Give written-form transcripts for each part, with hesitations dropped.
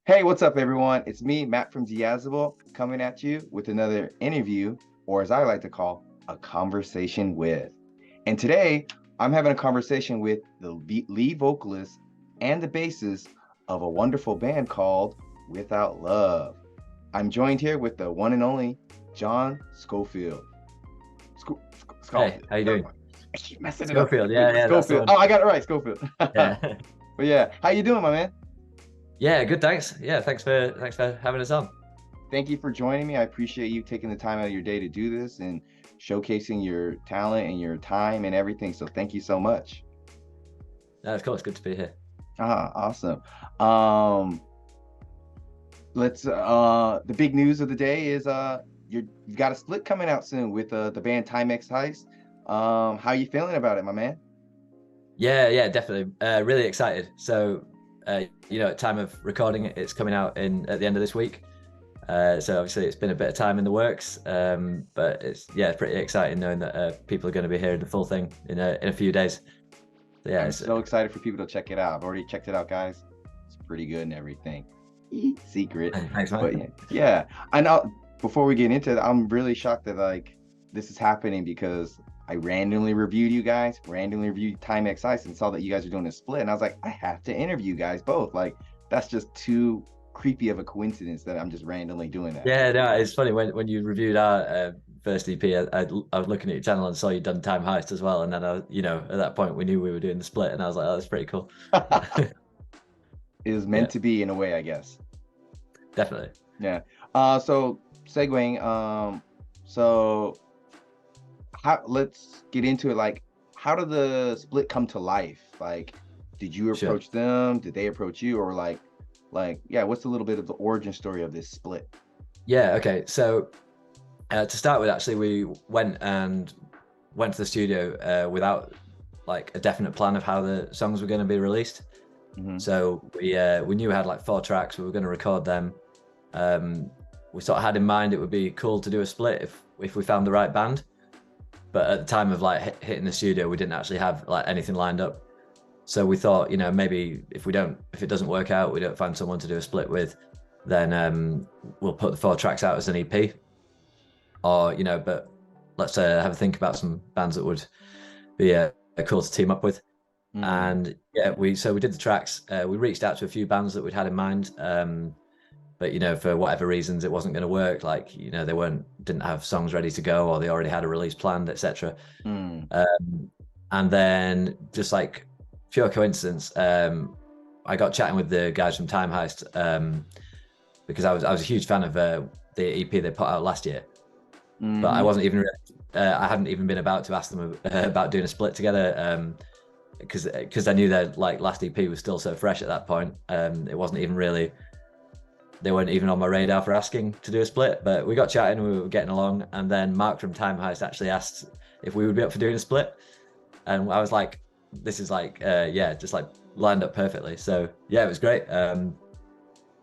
Hey, what's up, everyone? It's me, Matt from Diazable, coming at you with another interview, or as I like to call, a conversation with. And today, I'm having a conversation with the lead vocalist and the bassist of a wonderful band called Without Love. I'm joined here with the one and only John Schofield. Hey, Schofield. how you Never doing? mind. I keep messing it up Schofield, every week. yeah, that's the Schofield. one. Oh, I got it right, Schofield. Yeah. But yeah, how you doing, my man? Yeah, good, thanks. Yeah, thanks for having us on. Thank you for joining me. I appreciate you taking the time out of your day to do this and showcasing your talent and your time and everything. So thank you so much. No, of course, good to be here. Awesome. Um, let's the big news of the day is you've got a split coming out soon with the band Timex Heist. How you feeling about it, my man? Yeah, definitely. Really excited. So, at time of recording it, it's coming out in at the end of this week. So obviously it's been a bit of time in the works, but it's pretty exciting knowing that people are going to be hearing the full thing in a few days. So, yeah, I'm it's, so excited for people to check it out. I've already checked it out, guys. It's pretty good and everything. Secret. thanks, But man. yeah, I know before we get into it, I'm really shocked that like this is happening because I randomly reviewed you guys, randomly reviewed Time X Ice and saw that you guys are doing a split. And I was like, I have to interview you guys both. Like, that's just too creepy of a coincidence that I'm just randomly doing that. Yeah, no, it's funny when you reviewed our first EP. I was looking at your channel and saw you'd done Time Heist as well, and then at that point we knew we were doing the split, and I was like, oh, that's pretty cool. It was meant Yeah, to be in a way, I guess. definitely. Yeah. So segueing, so how let's get into it. Like, how did the split come to life? Like, did you Sure. approach them? Did they approach you? Or yeah, what's a little bit of the origin story of this split? Yeah. Okay. So to start with, actually, we went to the studio without like a definite plan of how the songs were going to be released. Hmm. So we knew we had like 4 tracks. We were going to record them. We sort of had in mind it would be cool to do a split if we found the right band. But at the time of like hitting the studio, we didn't actually have like anything lined up. So we thought, maybe if it doesn't work out, we don't find someone to do a split with, then we'll put the 4 tracks out as an EP. Or but let's have a think about some bands that would be cool to team up with. Mm. And yeah, we did the tracks. We reached out to a few bands that we'd had in mind, but for whatever reasons, it wasn't going to work. Like they didn't have songs ready to go, or they already had a release planned, etc. Mm. And then just like pure coincidence, I got chatting with the guys from Time Heist because I was a huge fan of the EP they put out last year, but I Hmm. wasn't even I hadn't even been about to ask them about doing a split together because I knew their like last EP was still so fresh at that point. It wasn't even really they weren't even on my radar for asking to do a split, but we got chatting, we were getting along, and then Mark from Time Heist actually asked if we would be up for doing a split, and I was like, this is like just like lined up perfectly. So yeah, it was great. And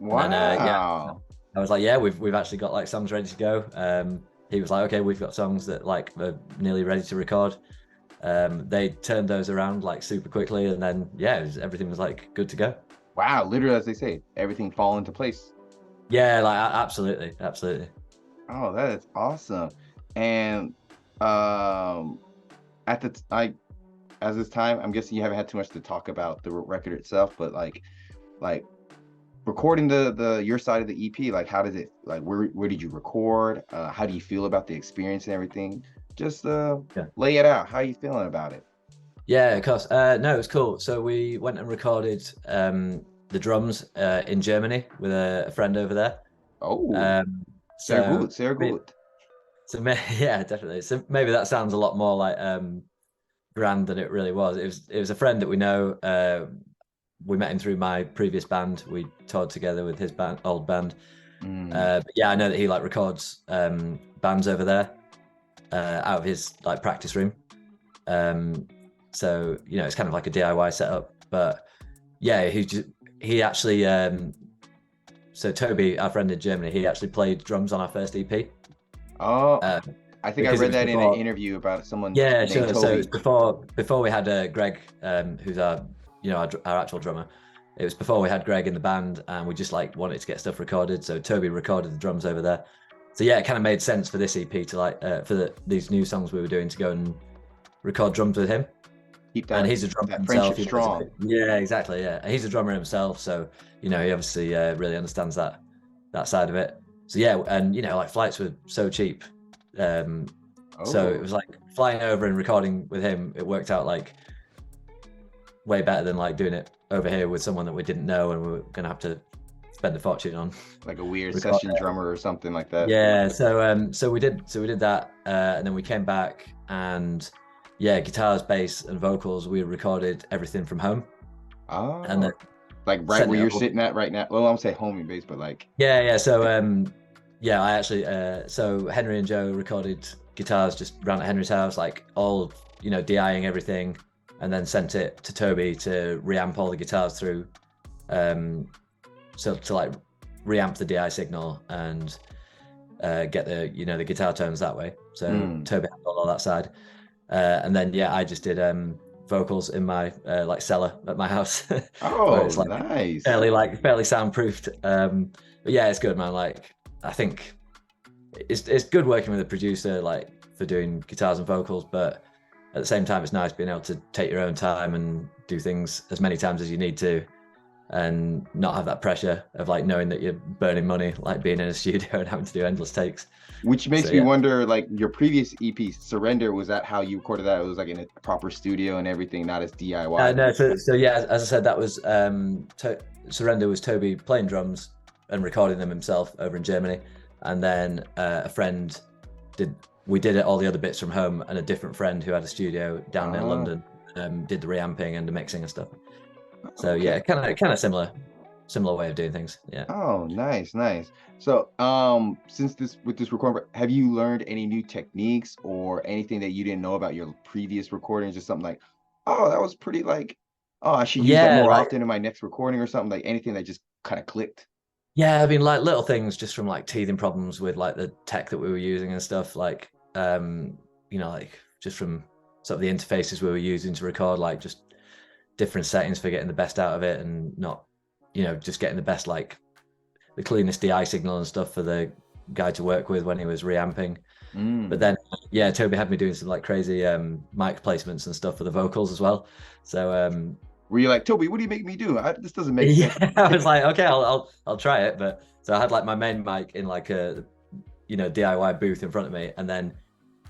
then Wow. I was like, yeah, we've actually got like songs ready to go. He was like, okay, we've got songs that like are nearly ready to record. They turned those around like super quickly, and then everything was like good to go. Wow. Literally, as they say, everything fall into place. Yeah, like absolutely. Oh, that is awesome. And um, at I as this time, I'm guessing you haven't had too much to talk about the record itself, but like recording the your side of the EP, like how does it like where did you record? How do you feel about the experience and everything? Just Yeah, lay it out. How are you feeling about it? yeah, of course. No, it was cool. So we went and recorded the drums in Germany with a friend over there. Oh, Um, sehr so gut, sehr gut. yeah, definitely. So maybe that sounds a lot more like grand than it really was. It was a friend that we know. We met him through my previous band. We toured together with his old band. Mm. But yeah, I know that he like records bands over there out of his like practice room. Um, so it's kind of like a DIY setup. But yeah, he actually so Toby, our friend in Germany, he actually played drums on our first EP. Oh, Uh, I think I because it read was that in an before. interview about someone Yeah, named sure. So it's Toby. before we had Greg, who's our our actual drummer. it was before we had Greg in the band, and we just like wanted to get stuff recorded. So Toby recorded the drums over there. So yeah, it kind of made sense for this EP to like these new songs we were doing to go and record drums with him. Keep that, And he's a drummer that himself. friendship strong. Yeah, exactly. Yeah, he's a drummer himself, so he obviously really understands that side of it. So yeah, and like flights were so cheap, so it was like flying over and recording with him. It worked out like way better than like doing it over here with someone that we didn't know and we were gonna have to spend a fortune on. Like a weird session drummer or something like that. Yeah, so we did that, and then we came back, and yeah, guitars, bass, and vocals, we recorded everything from home. Oh, and then like right where you're sitting at right now. Well, I won't say home base, but like yeah. So I actually so Henry and Joe recorded guitars just around at Henry's house, like all DIing everything, and then sent it to Toby to reamp all the guitars through, so to like reamp the DI signal and get the the guitar tones that way. So Toby handled all that side, and then yeah, I just did vocals in my like cellar at my house. Oh, it's like nice. fairly soundproofed. But yeah, it's good, man. Like I think it's good working with a producer like for doing guitars and vocals, but at the same time it's nice being able to take your own time and do things as many times as you need to and not have that pressure of like knowing that you're burning money, like being in a studio and having to do endless takes. Which makes me wonder, like your previous EP, Surrender, was that how you recorded that? It was like in a proper studio and everything, not as DIY? No, so yeah, as I said, that was Surrender was Toby playing drums and recording them himself over in Germany. And then a friend we did it all the other bits from home, and a different friend who had a studio down near London did the reamping and the mixing and stuff. So yeah, kind of similar way of doing things. Yeah. Oh, nice. So since with this recording, have you learned any new techniques or anything that you didn't know about your previous recordings? Just something like, oh, that was pretty, like, oh, I should use that more often in my next recording, or something, like anything that just kind of clicked? Yeah, I mean, like little things just from like teething problems with like the tech that we were using and stuff, like like just from sort of the interfaces we were using to record, like just different settings for getting the best out of it, and not just getting the best, like the cleanest DI signal and stuff for the guy to work with when he was reamping. But then yeah, Toby had me doing some like crazy mic placements and stuff for the vocals as well. So were you like, Toby, what do you make me do? This doesn't make sense. I was like, okay, I'll try it. But so I had like my main mic in like a DIY booth in front of me, and then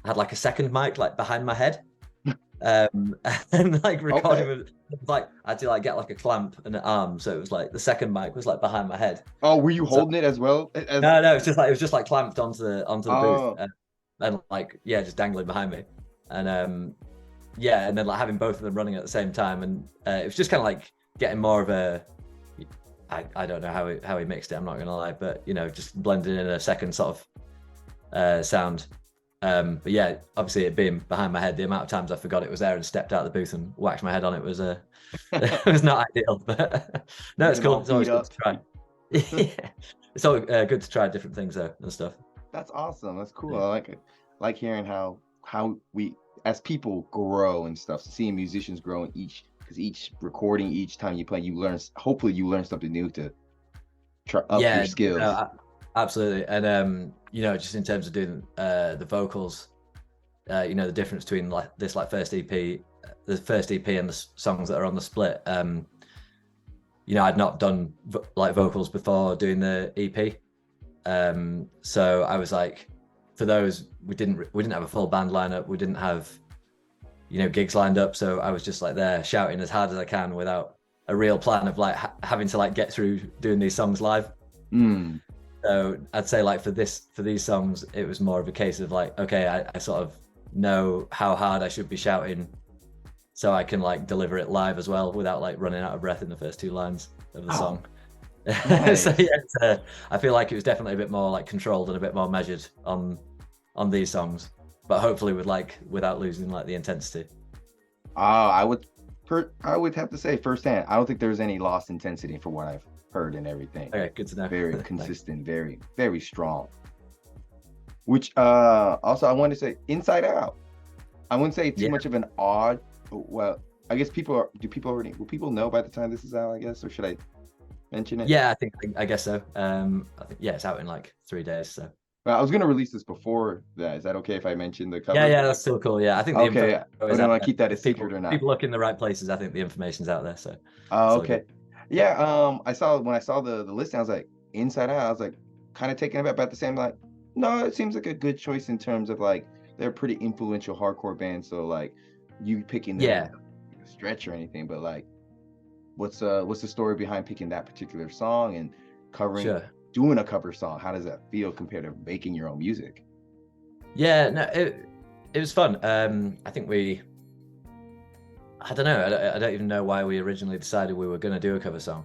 I had like a second mic like behind my head, and like recording with, like I had to like get like a clamp and an arm, so it was like the second mic was like behind my head. Oh, were you holding it as well? No, it was just like clamped onto the booth, and like yeah, just dangling behind me, and yeah, and then like having both of them running at the same time, and it was just kind of like getting more of a, I don't know how he mixed it, I'm not gonna lie, but just blending in a second sort of sound. But yeah, obviously it being behind my head, the amount of times I forgot it was there and stepped out of the booth and whacked my head on it was it was not ideal. But no, it's cool. It's always good to try. Yeah, it's always good to try different things though and stuff. That's awesome. That's cool. I like it. Like hearing how we as people grow and stuff, seeing musicians grow in because each recording, each time you play, hopefully you learn something new to try up your skills. Absolutely. And just in terms of doing the vocals, the difference between like this like first EP and the songs that are on the split, I'd not done like vocals before doing the EP, so I was like, for those we didn't have a full band lineup, we didn't have gigs lined up, so I was just like there shouting as hard as I can without a real plan of like having to like get through doing these songs live. So I'd say like for these songs, it was more of a case of like, okay, I sort of know how hard I should be shouting, so I can like deliver it live as well without like running out of breath in the first two lines of the song. Nice. So yeah, I feel like it was definitely a bit more like controlled and a bit more measured on these songs, but hopefully without losing like the intensity. I would have to say firsthand, I don't think there's any lost intensity for what I've heard and everything. Okay, good to know. Very consistent, very, very strong. Which also I want to say Inside Out. I wouldn't say too much of an odd, well, I guess people are, do people already, will people know by the time this is out, I guess, or should I mention it? Yeah, I guess so. I think yeah, it's out in like 3 days. So Well, I was gonna release this before that. Is that okay if I mention the yeah, cover? yeah, that's still cool. Yeah, I think the info Okay, I is don't out want to there. keep that a If secret people or not. people look in the right places, I think the information's out there. So Oh, it's all good. okay. Yeah, I saw when I saw the listing, I was like, Inside Out, I was like kind of taken aback, but at the same like, no, it seems like a good choice in terms of like they're a pretty influential hardcore band, so like you picking them is Yeah, not a stretch or anything, but like what's the story behind picking that particular song and covering sure. doing a cover song? How does that feel compared to making your own music? Yeah, no, it was fun. I think I don't know. I don't even know why we originally decided we were going to do a cover song.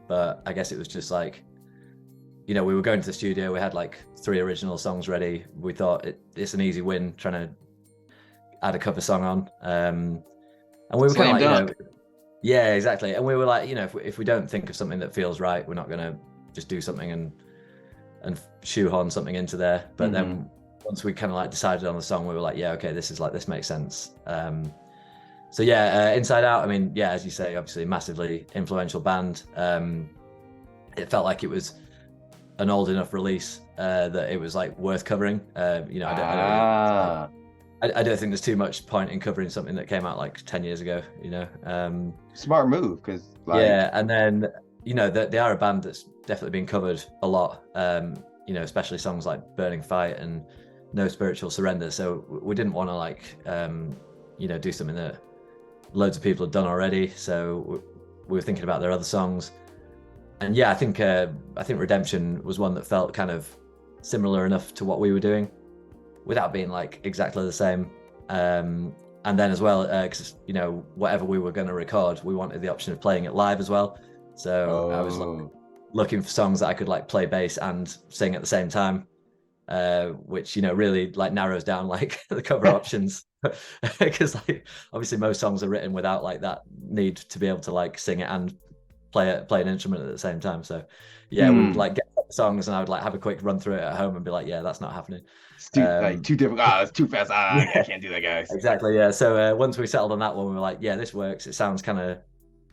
But I guess it was just like, we were going to the studio. We had like 3 original songs ready. We thought it's an easy win trying to add a cover song on. And we were kind of Slam like, dunk. yeah, exactly. And we were like, if we don't think of something that feels right, we're not going to just do something and shoehorn something into there. But Hmm. then once we kind of like decided on the song, we were like, yeah, okay, this makes sense. So yeah, Inside Out. I mean, yeah, as you say, obviously massively influential band. It felt like it was an old enough release that it was like worth covering. Ah, I don't think there's too much point in covering something that came out like 10 years ago. smart move, because like Yeah, and then they are a band that's definitely been covered a lot. Especially songs like "Burning Fight" and "No Spiritual Surrender." So we didn't want to do something that loads of people had done already. So we were thinking about their other songs, and yeah, I think "Redemption" was one that felt kind of similar enough to what we were doing, without being like exactly the same. And then as well, because whatever we were going to record, we wanted the option of playing it live as well. So I was like oh. looking for songs that I could like play bass and sing at the same time, which really like narrows down like the cover options, because like obviously most songs are written without like that need to be able to like sing it and play an instrument at the same time. So yeah, we would Hmm. like get songs and I would like have a quick run through it at home and be like, yeah, that's not happening. It's Um, too difficult. Ah, it's too fast. Ah, I yeah, can't do that, guys. exactly. Yeah. So once we settled on that one, we were like, yeah, this works. It sounds kind of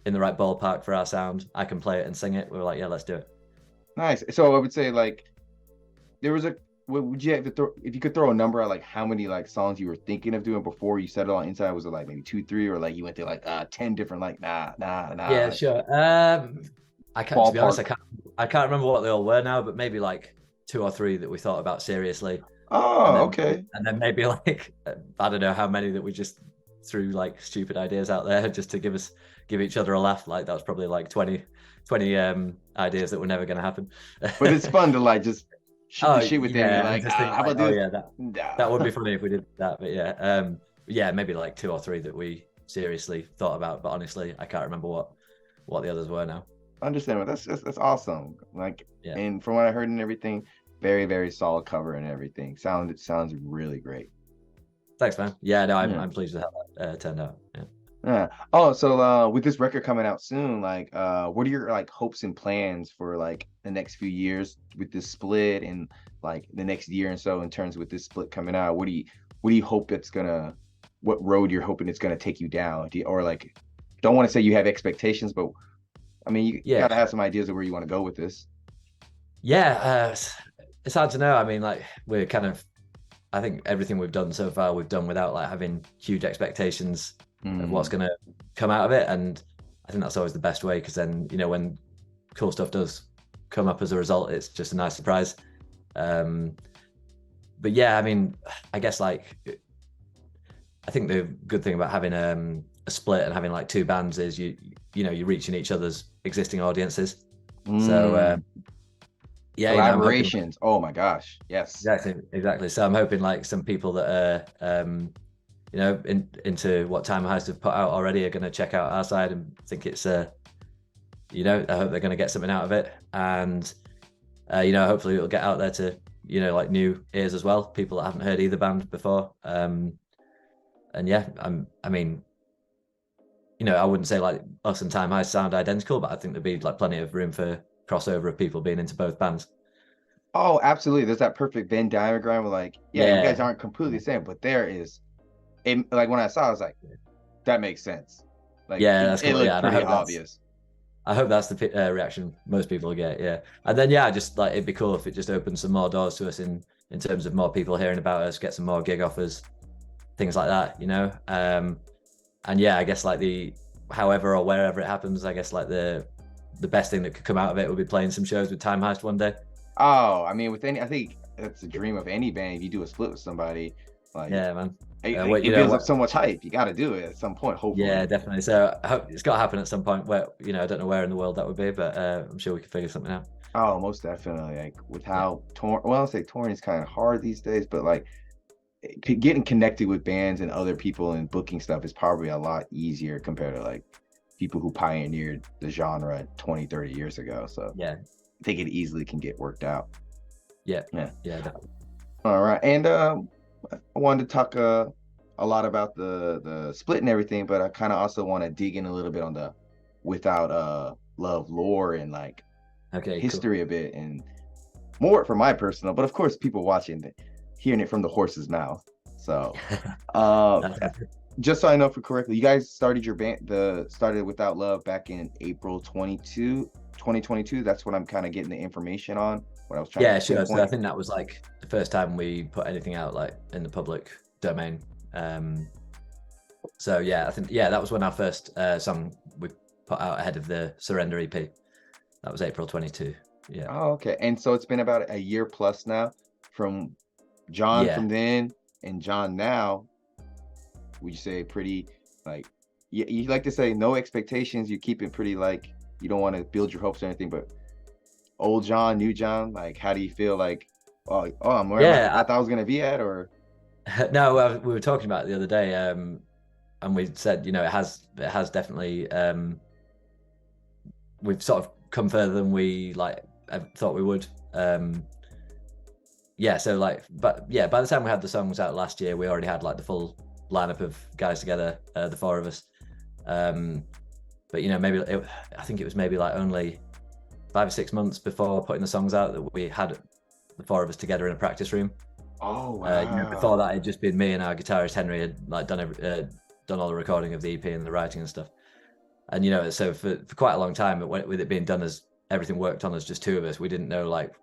in the right ballpark for our sound. I can play it and sing it. We were like, yeah, let's do it. Nice. So I would say like there was a would you have to throw if you could throw a number at like how many like songs you were thinking of doing before you settled on Inside? Was it like maybe two, three, or like you went through like 10 different like nah Yeah, like, sure. I can't. To be honest, ballpark? I can't remember what they all were now, but maybe like 2 or 3 that we thought about seriously, and Oh, then okay. maybe like I don't know how many that we just threw like stupid ideas out there just to give each other a laugh. Like that was probably like 20 ideas that were never going to happen. But it's fun to like just shoot the Oh shit with them and be yeah, and like, just ah, think how like, about oh this? yeah, that would Nah. be funny if we did that. But yeah, maybe like 2 or 3 that we seriously thought about. But honestly, I can't remember what the others were now. Understandable. That's awesome. Like, Yeah, and from what I heard and everything, very, very solid cover and everything. It sounds really great. thanks, man. Yeah, no, Yeah. I'm pleased with how that turned out. Yeah. Yeah. Oh, so with this record coming out soon, like what are your like hopes and plans for like the next few years with this split and like the next year and so in terms with this split coming out? What do you hope it's gonna what road you're hoping it's gonna take you down? Or like don't want to say you have expectations, but I mean you Yeah, gotta have some ideas of where you want to go with this. yeah. It's hard to know. I mean, like we're kind of. I think everything we've done so far, we've done without like having huge expectations of what's Mm. going to come out of it, and I think that's always the best way because then when cool stuff does come up as a result, it's just a nice surprise. Um, but yeah, I mean, I guess like I think the good thing about having a split and having like 2 bands is you're reaching each other's existing audiences. So Mm. yeah, I'm hoping Collaborations. Oh my gosh. Yes. exactly. So I'm hoping like some people that are into what Time Heist have put out already are going to check out our side and think it's I hope they're going to get something out of it, and hopefully it'll get out there to like new ears as well, people that haven't heard either band before. And yeah, I mean, I wouldn't say like us and Time Heist sound identical, but I think there'd be like plenty of room for crossover of people being into both bands. Oh, absolutely. There's that perfect Venn diagram of like, yeah, you guys Yeah, aren't completely the same, but there is like when I saw, it, I was like, that makes sense. Like Yeah, that's it cool. looked Yeah, and pretty obvious. I hope that's the reaction most people get. Yeah, and then yeah, just like it'd be cool if it just opened some more doors to us in terms of more people hearing about us, get some more gig offers, things like that. And yeah, I guess like the however or wherever it happens, I guess like the best thing that could come out of it would be playing some shows with Time Heist one day. Oh, I mean, with any, I think that's the dream of any band. If you do a split with somebody, like Yeah, man. it builds up so much hype. You got to do it at some point, Yeah, hopefully. definitely. So I hope it's got to happen at some point where, I don't know where in the world that would be, but I'm sure we can figure something out. Oh, most definitely. Like with Yeah. how torn, well, I'll say touring is kind of hard these days, but like getting connected with bands and other people and booking stuff is probably a lot easier compared to like people who pioneered the genre 20, 30 years ago. So Yeah. I think it easily can get worked out. Yeah. Yeah. Yeah. Definitely. All right. And I wanted to talk a lot about the split and everything, but I kind of also want to dig in a little bit on the Without Love lore and like Okay, cool. history a bit and more for my personal, but of course people watching hearing it from the horse's mouth. So just so I know for correctly, you guys started your band started Without Love back in April 2022. That's what I'm kind of getting the information on. What I was trying to Sure. So I pinpoint. think that was like the first time we put anything out like in the public domain. So yeah, I think that was when our first song we put out ahead of the Surrender EP. That was April 22. Yeah. Oh, okay. And so it's been about a year plus now from John Yeah. from then and John now. Would you say pretty like you like to say no expectations, you keep it pretty like you don't want to build your hopes or anything, but old John, new John, like how do you feel like I'm where I thought I was gonna be at or No, we were talking about it the other day, and we said, it has definitely we've sort of come further than we like thought we would. So like, but yeah, by the time we had the songs out last year, we already had like the full lineup of guys together, the four of us. But I think it was maybe like only 5 or 6 months before putting the songs out that we had the four of us together in a practice room. oh wow. Before that, it'd just been me and our guitarist Henry had like done all the recording of the EP and the writing and stuff. And so for quite a long time, with it being done as everything worked on as just two of us, we didn't know like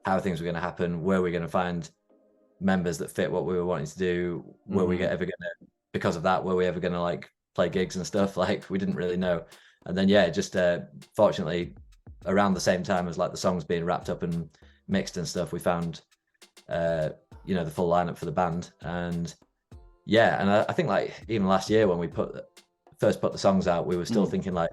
how things were going to happen, where we going to find members that fit what we were wanting to do, were we ever going to, because of that, were we ever going to like play gigs and stuff? Like we didn't really know. And then just fortunately around the same time as like the songs being wrapped up and mixed and stuff, we found the full lineup for the band. And I think like even last year when we first put the songs out, we were still thinking like,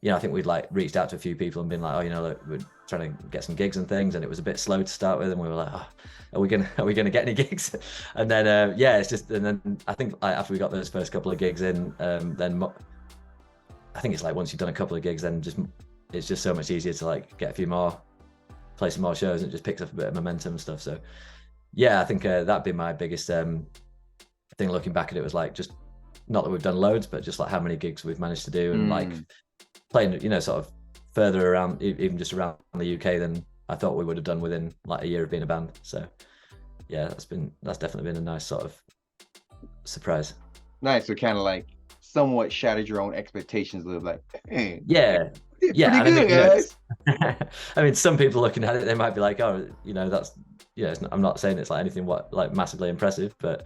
I think we'd like reached out to a few people and been like, look, we're trying to get some gigs and things, and it was a bit slow to start with, and we were like, are we gonna get any gigs? And then it's just, and then I think like, after we got those first couple of gigs in, then I think it's like once you've done a couple of gigs, then it's just so much easier to like get a few more, play some more shows, and it just picks up a bit of momentum and stuff. So I think that'd be my biggest thing looking back at it, was like just not that we've done loads, but just like how many gigs we've managed to do, and like playing sort of further around, even just around the UK than I thought we would have done within like a year of being a band. So that's definitely been a nice sort of surprise. Nice. So kind of like somewhat shattered your own expectations a little, like, hey, pretty good, guys. I mean, some people looking at it, they might be like, that's I'm not saying it's like anything like massively impressive, but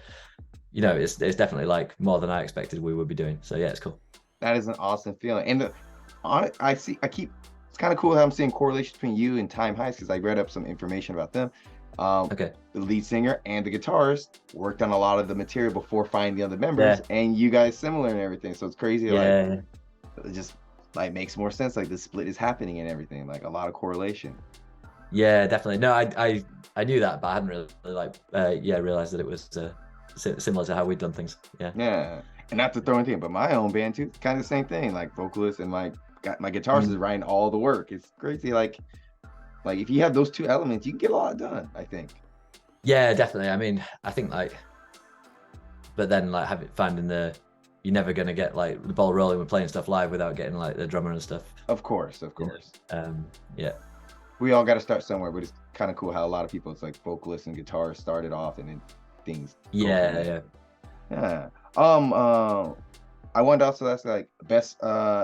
it's definitely like more than I expected we would be doing. So it's cool. That is an awesome feeling. And it's kind of cool how I'm seeing correlations between you and Time Heist, because I read up some information about them. The lead singer and the guitarist worked on a lot of the material before finding the other members, and you guys similar and everything. So it's crazy. Like it just like makes more sense. Like the split is happening and everything. Like a lot of correlation. Yeah, definitely. No, I knew that, but I hadn't really like realized that it was similar to how we'd done things. Yeah. And not to throw anything, but my own band too, kind of the same thing. Like vocalist and my guitarist is writing all the work. It's crazy. Like if you have those two elements, you can get a lot done, I think. Yeah, definitely. I mean, I think like, but then like finding you're never gonna get like the ball rolling with playing stuff live without getting like the drummer and stuff. Of course. We all got to start somewhere, but it's kind of cool how a lot of people, it's like vocalists and guitarists started off and then things. Yeah. I wanted to also ask like best.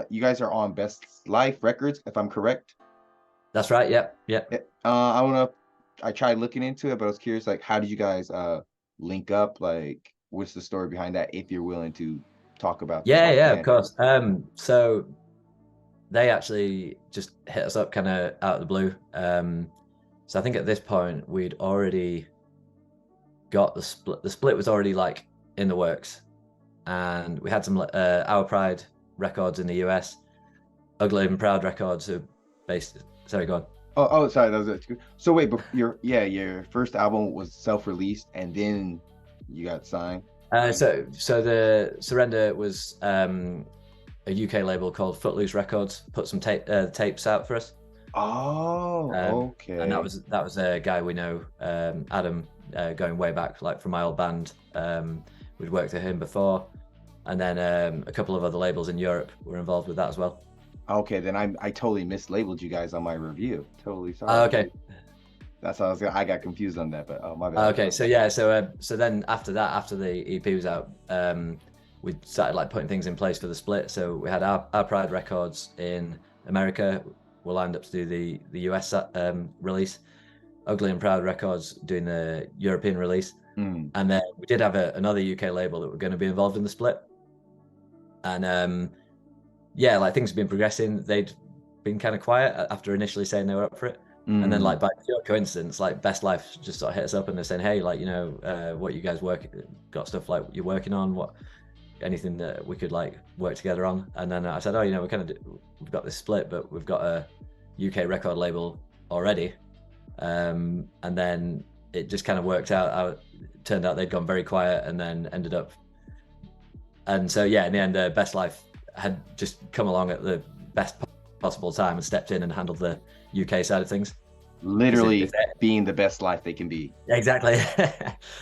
You guys are on Best Life Records, if I'm correct. That's right. Yep. Yep. Yeah. I wanna. I tried looking into it, but I was curious, like, how did you guys link up? Like, what's the story behind that? If you're willing to talk about that Yeah. Yeah. Of offhand. course. So they actually just hit us up kind of out of the blue. So I think at this point we'd already got the split. The split was already like in the works, and we had some Our Pride records in the US, Ugly and Proud records who based. Sorry, go on. Sorry, that was it. So wait, but your first album was self-released, and then you got signed. So the Surrender was a UK label called Footloose Records put some tapes out for us. Oh, And okay. that was a guy we know, Adam, going way back, like from my old band. We'd worked with him before, and then a couple of other labels in Europe were involved with that as well. Okay, then I totally mislabeled you guys on my review. Totally sorry. Okay. That's how I got confused on that, but oh my bad. Okay. So yeah. So then after that, after the EP was out, we started like putting things in place for the split. So we had our Pride Records in America. We're lined up to do the US release. Ugly and Proud Records doing the European release. Mm. And then we did have another UK label that were going to be involved in the split. And yeah, like things have been progressing. They'd been kind of quiet after initially saying they were up for it. And then, like by pure coincidence, like Best Life just sort of hit us up and they're saying, "Hey, like what you guys got stuff like you're working on, what anything that we could like work together on." And then I said, "Oh, we've got this split, but we've got a UK record label already." And then it just kind of worked out. It turned out they'd gone very quiet, and then ended up. And so yeah, in the end, Best Life had just come along at the best possible time and stepped in and handled the UK side of things. Literally being the best life they can be. Exactly.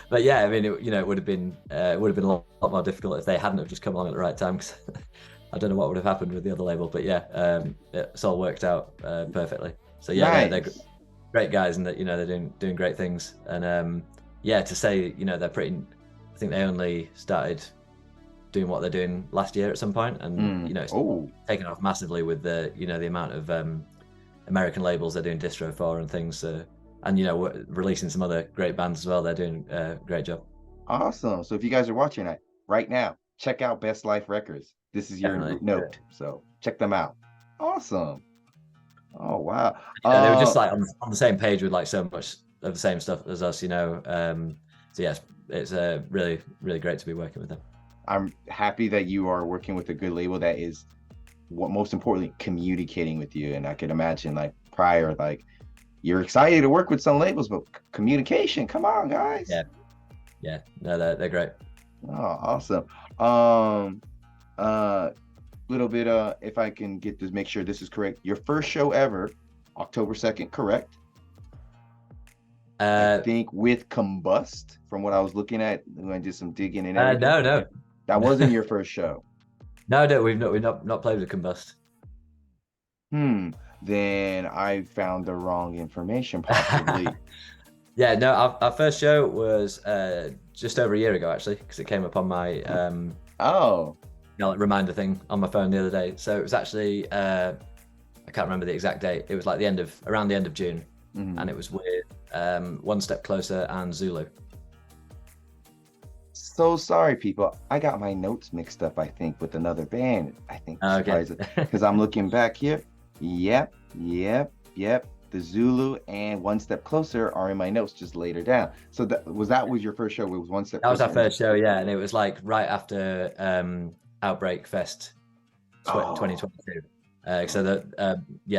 But yeah, I mean, it would have been a lot more difficult if they hadn't have just come along at the right time. Cause I don't know what would have happened with the other label, but yeah, it's all worked out perfectly. So yeah, they're great guys, and that they're doing great things. And yeah, to say they're pretty. I think they only started doing what they're doing last year at some point, and it's taken off massively with the the amount of American labels they're doing distro for and things. And we're releasing some other great bands as well. They're doing a great job. Awesome. So if you guys are watching it right now, check out Best Life Records. This is your note. So check them out. Awesome. Oh wow. They were just like on the same page with like so much of the same stuff as us. So yeah, it's really really great to be working with them. I'm happy that you are working with a good label that is, what most importantly, communicating with you. And I can imagine like prior, like you're excited to work with some labels, but communication, come on, guys. Yeah, no, they're great. Oh, awesome. Little bit if I can get this, make sure this is correct. Your first show ever, October 2nd, correct? I think with Combust, from what I was looking at when I did some digging and everything. No. That wasn't your first show. No, we've not played with Combust. Then I found the wrong information, possibly. Yeah, no, our first show was just over a year ago, actually, because it came up on my reminder thing on my phone the other day. So it was actually I can't remember the exact date. It was like around the end of June, and it was with One Step Closer and Zulu. So sorry, people. I got my notes mixed up, I think, with another band. I think because I'm looking back here. Yep. The Zulu and One Step Closer are in my notes just later down. So that was your first show. It was One Step Closer. That was our first show, yeah, and it was like right after Outbreak Fest 2022.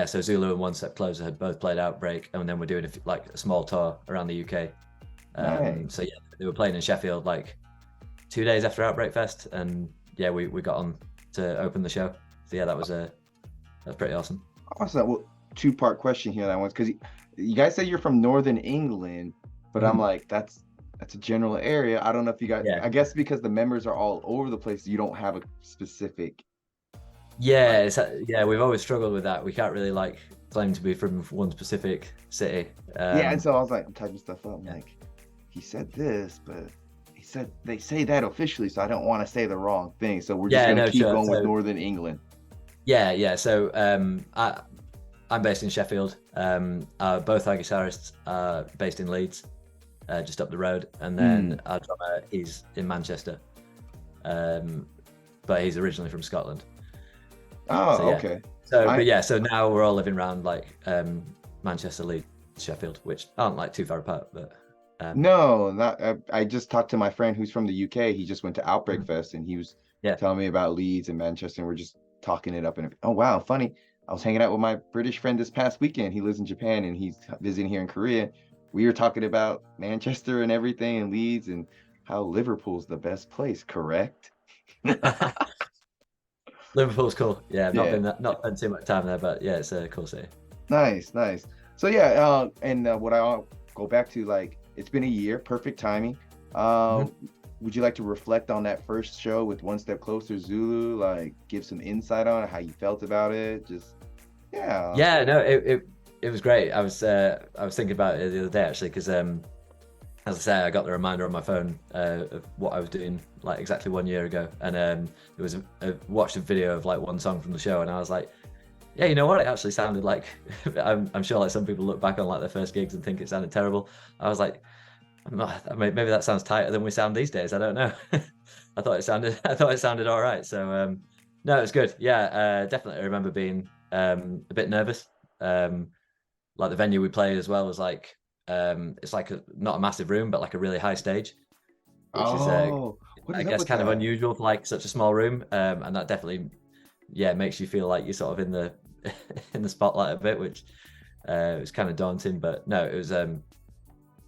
So Zulu and One Step Closer had both played Outbreak, and then we're doing a small tour around the UK. Nice. So yeah, they were playing in Sheffield like 2 days after Outbreak Fest, and yeah, we got on to open the show. So yeah, that was pretty awesome. Awesome. Well, two-part question here that one's because you guys say you're from Northern England, but I'm like that's a general area. I don't know if you guys. Yeah. I guess because the members are all over the place, you don't have a specific. Yeah, we've always struggled with that. We can't really like claim to be from one specific city. And so I was like, I'm typing stuff up. I'm like, he said this, but they say that officially, so I don't want to say the wrong thing. So we're just Yeah, gonna no, keep sure. going with So Northern England. yeah. So I'm based in Sheffield. Both our guitarists are based in Leeds, just up the road, and Hmm. then our drummer, he's in Manchester, but he's originally from Scotland. So Oh, yeah. okay. So I but yeah, so now we're all living around like Manchester, Leeds, Sheffield, which aren't like too far apart, but um, No, not. I just talked to my friend who's from the UK. He just went to Outbreak mm, Fest and he was yeah. telling me about Leeds and Manchester, and we're just talking it up. And oh wow, funny. I was hanging out with my British friend this past weekend. He lives in Japan and he's visiting here in Korea. We were talking about Manchester and everything and Leeds and how Liverpool's the best place, correct? Liverpool's cool. Yeah, I've not Yeah, been not spent too much time there, but yeah, it's a cool city. nice, nice. So yeah, and what I'll go back to, like, it's been a year, perfect timing. Mhm. Um, would you like to reflect on that first show with One Step Closer Zulu? Like, give some insight on how you felt about it? Just yeah. Yeah, no, it was great. I was thinking about it the other day actually because as I say, I got the reminder on my phone of what I was doing like exactly 1 year ago, and there was watched a video of like one song from the show, and I was like, yeah, you know what? It actually sounded like I'm sure like some people look back on like their first gigs and think it sounded terrible. I was like, maybe that sounds tighter than we sound these days. I don't know. I thought it sounded all right. So no, it was good. Yeah, definitely. I remember being a bit nervous. Um, like the venue we played as well was like it's like not a massive room, but like a really high stage, which is Oh, what I is up guess with kind of that? unusual for like such a small room. And that definitely yeah makes you feel like you're sort of in the in the spotlight a bit, which was kind of daunting. But no, it was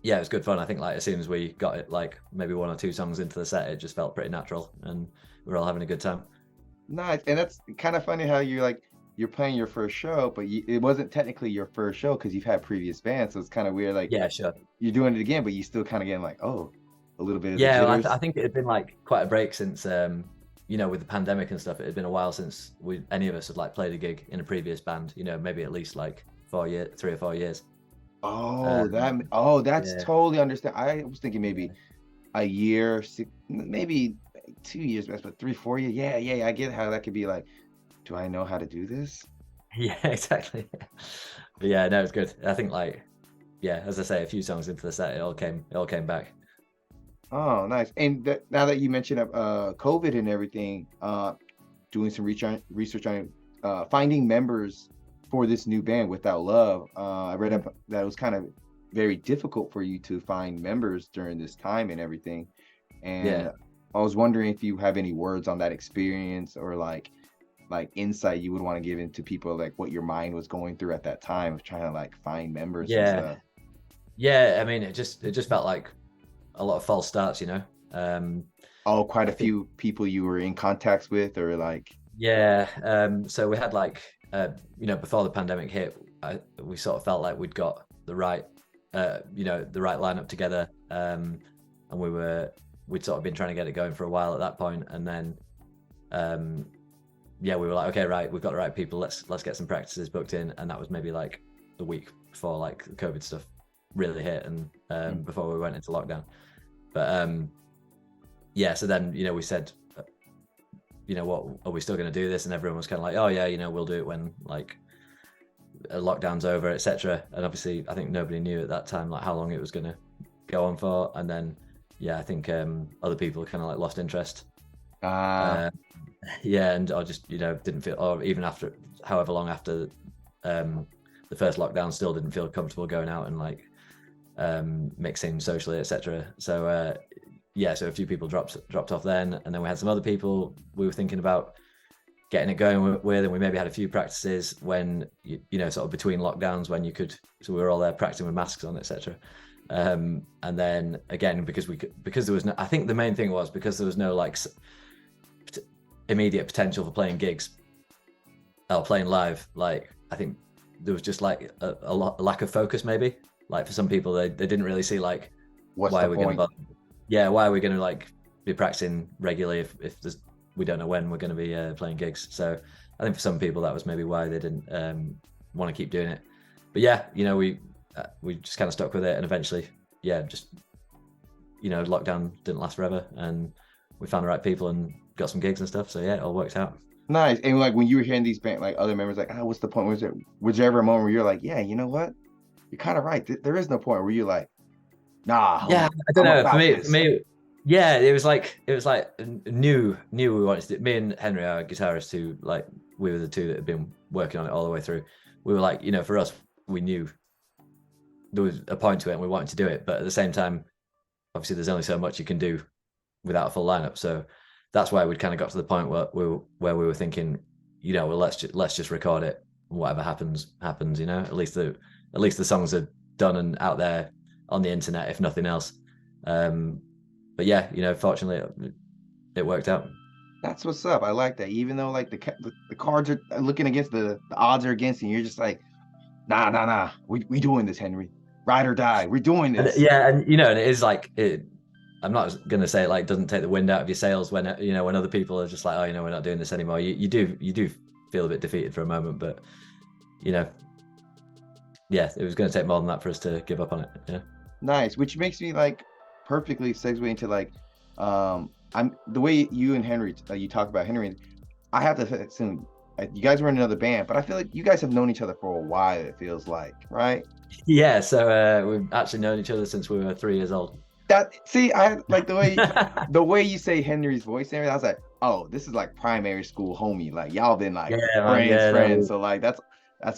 yeah, it was good fun. I think like as soon as we got it, like maybe one or two songs into the set, it just felt pretty natural, and we were all having a good time. Nice. And that's kind of funny how you're like you're playing your first show, but it wasn't technically your first show because you've had previous bands. So it's kind of weird. Like Yeah, sure. you're doing it again, but you still kind of getting like, oh, a little bit of the Yeah, well, I jitters. think it had been like quite a break since you know, with the pandemic and stuff. It had been a while since we any of us had like played a gig in a previous band. You know, maybe at least like 4 years, 3 or 4 years. Oh, Um, that's yeah, totally understand. I was thinking maybe a year, maybe 2 years, but 3, 4 years. Yeah, yeah, yeah, I get how that could be like, do I know how to do this? yeah, exactly. But yeah, no, it's good. I think like yeah, as I say, a few songs into the set, it all came back. Oh, nice. And now that you mentioned COVID and everything, doing some research on finding members for this new band Without Love. I read Mhm. up that it was kind of very difficult for you to find members during this time and everything. Yeah. And I was wondering if you have any words on that experience or like insight you would want to give into people, like what your mind was going through at that time of trying to like find members and Yeah. stuff. Yeah. I mean, it just felt like a lot of false starts, you know. Oh, quite I a think few people you were in contacts with or like, yeah. So we had like you know, before the pandemic hit, we sort of felt like we'd got the right you know, the right lineup together. And we'd sort of been trying to get it going for a while at that point, and then um yeah, we were like, okay, right, we've got the right people. Let's get some practices booked in, and that was maybe like the week before like the COVID stuff really hit, and mm, before we went into lockdown. But yeah, so then you know we said, you know, what are we still going to do this? And everyone was kind of like, oh yeah, you know, we'll do it when like lockdown's over, etc. And obviously, I think nobody knew at that time like how long it was going to go on for. And then yeah, I think other people kind of like lost interest. ah, Uh, yeah, and or just you know didn't feel, or even after however long after um, the first lockdown, still didn't feel comfortable going out and like mixing socially, etc. So yeah, so a few people dropped off then, and then we had some other people we were thinking about getting it going with, and we maybe had a few practices when you know sort of between lockdowns when you could, so we were all there practicing with masks on, etc. And then again because there was no, I think the main thing was because there was no like immediate potential for playing gigs or playing live. Like I think there was just like a lack of focus maybe. Like for some people, they didn't really see like what's why the are we going to point? bother? Yeah, why are we going to like be practicing regularly if there's we don't know when we're going to be playing gigs. So I think for some people that was maybe why they didn't want to keep doing it. But yeah, you know we just kind of stuck with it, and eventually, yeah, just lockdown didn't last forever, and we found the right people and got some gigs and stuff. So yeah, it all worked out. Nice. And like when you were hearing these band, like other members, like, what's the point? Was there ever a moment where you're like, yeah, you know what? You're kind of right. There is no point where you're like, nah, Yeah, I don't I'm know. For about me, this. yeah, it was like knew we wanted to do. Me and Henry, our guitarist, who like we were the two that had been working on it all the way through. We were like, for us, we knew there was a point to it and we wanted to do it, but at the same time, obviously, there's only so much you can do without a full lineup. So that's why we'd kind of got to the point where we were thinking, well, let's just record it. Whatever happens, happens. At least the songs are done and out there on the internet, if nothing else. But yeah, fortunately, it worked out. That's what's up. I like that. Even though like the cards are looking against the odds are against you, you're just like, nah. We doing this, Henry. Ride or die. We're doing And this. yeah, and and it is like it. I'm not gonna say it like doesn't take the wind out of your sails when when other people are just like, oh, we're not doing this anymore. You do feel a bit defeated for a moment, but you know, yeah, it was going to take more than that for us to give up on it. Yeah. Nice. Which makes me like perfectly segue into like, I'm the way you and Henry you talk about Henry. I have to assume you guys were in another band, but I feel like you guys have known each other for a while. It feels like, right? Yeah. So we've actually known each other since we were 3 years old. That see, I like the way you say Henry's voice and everything. I was like, oh, this is like primary school homie. Like y'all been like Yeah, man. friends, Yeah. friends. So like that's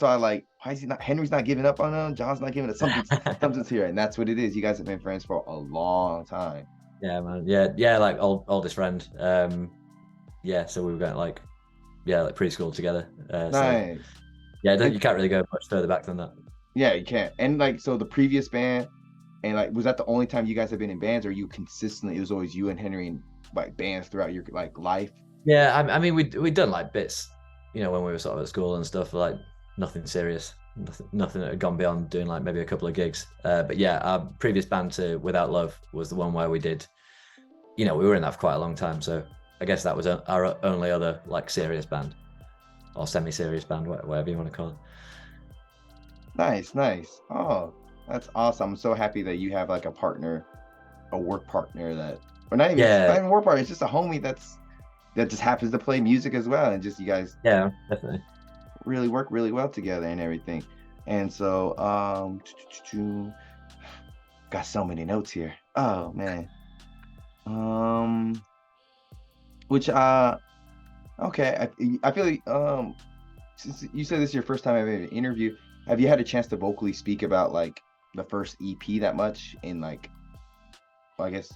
why I like why is he not Henry's not giving up on him? John's not giving up. Something's here, and that's what it is. You guys have been friends for a long time. Yeah, man. Yeah. Like oldest friend. Yeah. So we were going like preschool together. So Nice. yeah, you can't really go much further back than that. Yeah, you can't. And like so the previous band, and like was that the only time you guys have been in bands, or you consistently it was always you and Henry in like bands throughout your like life? Yeah, I mean, we'd done like bits, when we were sort of at school and stuff, like nothing serious, nothing that had gone beyond doing like maybe a couple of gigs. But yeah, our previous band to Without Love was the one where we did, we were in that for quite a long time. So I guess that was our only other like serious band or semi-serious band, whatever you want to call it. Nice. Oh, that's awesome. I'm so happy that you have like a partner, a work partner that, or not even work partner. It's just a homie that just happens to play music as well, and just you guys Yeah, definitely. really work really well together and everything. And so, got so many notes here. Oh man. Which okay. I feel like since you said this is your first time having an interview, have you had a chance to vocally speak about like the first EP that much in like, well, I guess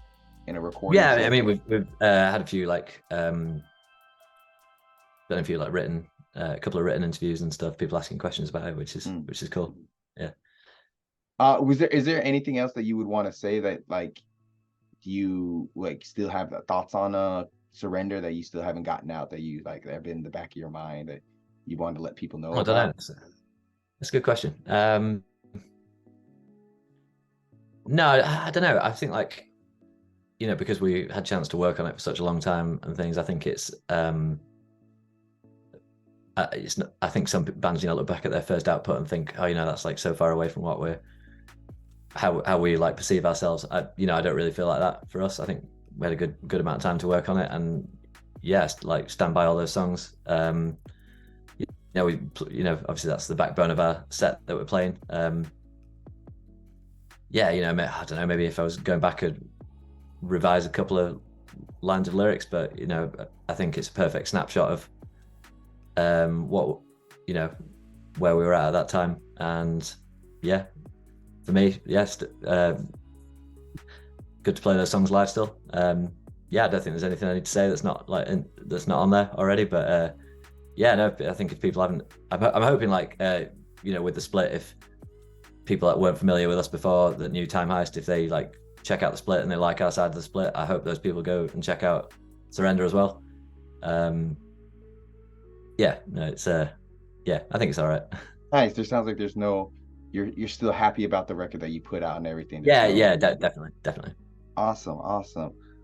in a recording? Yeah, I mean we've had a few like done a few like written a couple of written interviews and stuff, people asking questions about it, which is cool. Yeah. Is there anything else that you would want to say that like you like still have thoughts on Surrender that you still haven't gotten out, that you like that have been in the back of your mind that you wanted to let people know I don't know. about? That's a good question. No, I don't know. I think like, because we had a chance to work on it for such a long time and things, I think it's not, I think some bands, look back at their first output and think, oh, that's like so far away from what how we like perceive ourselves. I don't really feel like that for us. I think we had a good amount of time to work on it, and yes, like stand by all those songs. We obviously that's the backbone of our set that we're playing. Yeah, I don't know, maybe if I was going back and revise a couple of lines of lyrics, but I think it's a perfect snapshot of what where we were at that time. And yeah, for me, yes, good to play those songs live still. Yeah, I don't think there's anything I need to say that's not on there already, but yeah, no, I think if people haven't, I'm hoping like with the split, if people that weren't familiar with us before that knew Time Heist, if they like check out the split and they like our side of the split, I hope those people go and check out Surrender as well. Yeah, no, it's yeah, I think it's all right. Nice. There sounds like there's no, you're still happy about the record that you put out and everything. Definitely. Awesome.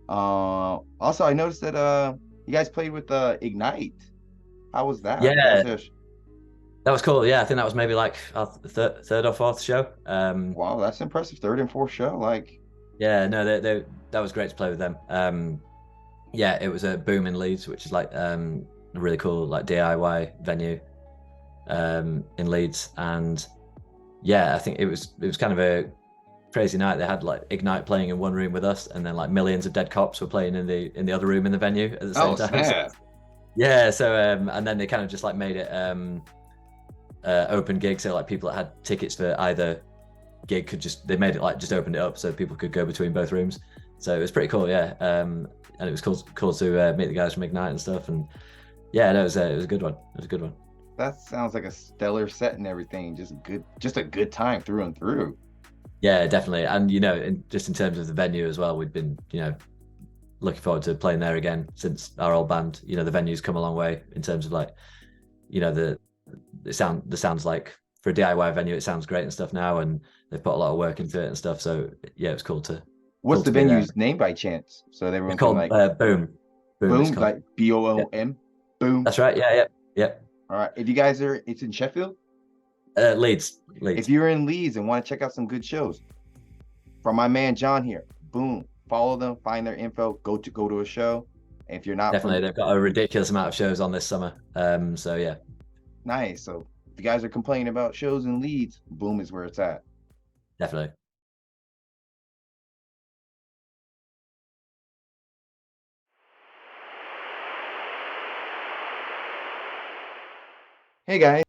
Also, I noticed that you guys played with Ignite. How was that? Yeah, that was cool. Yeah, I think that was maybe like our third or fourth show. Wow, that's impressive. Third and fourth show, like. Yeah, no, that was great to play with them. Yeah, it was a Boom in Leeds, which is like a really cool like DIY venue in Leeds, and yeah, I think it was kind of a crazy night. They had like Ignite playing in one room with us, and then like millions of Dead Cops were playing in the other room in the venue at the same Oh, time. So snap. yeah, so and then they kind of just like made it open gig, so like people that had tickets for either gig could just they made it like just opened it up so people could go between both rooms. So it was pretty cool, yeah. And it was cool to meet the guys from Ignite and stuff. And yeah, no, it was a good one. It was a good one. That sounds like a stellar set and everything. Just a good time through and through. Yeah, definitely. And just in terms of the venue as well, we'd been looking forward to playing there again since our old band. The venue's come a long way in terms of like the sounds like for a DIY venue, it sounds great and stuff now, and they've put a lot of work into it and stuff. So yeah, it was cool to What's the be there. venue's name by chance? So that It's everyone can called like Boom. Boom. It's boom, called. like Yeah, BOOM. Boom. that's right. Yeah, yeah, yeah. All right. If you guys are, it's in Sheffield. Leeds, If Leeds. you're in Leeds and want to check out some good shows, from my man John here, boom. Follow them, find their info, go to a show. If you're not Definitely, from they've got a ridiculous amount of shows on this summer. So yeah, nice. So if you guys are complaining about shows in Leeds, boom is where it's at. definitely. Hey guys.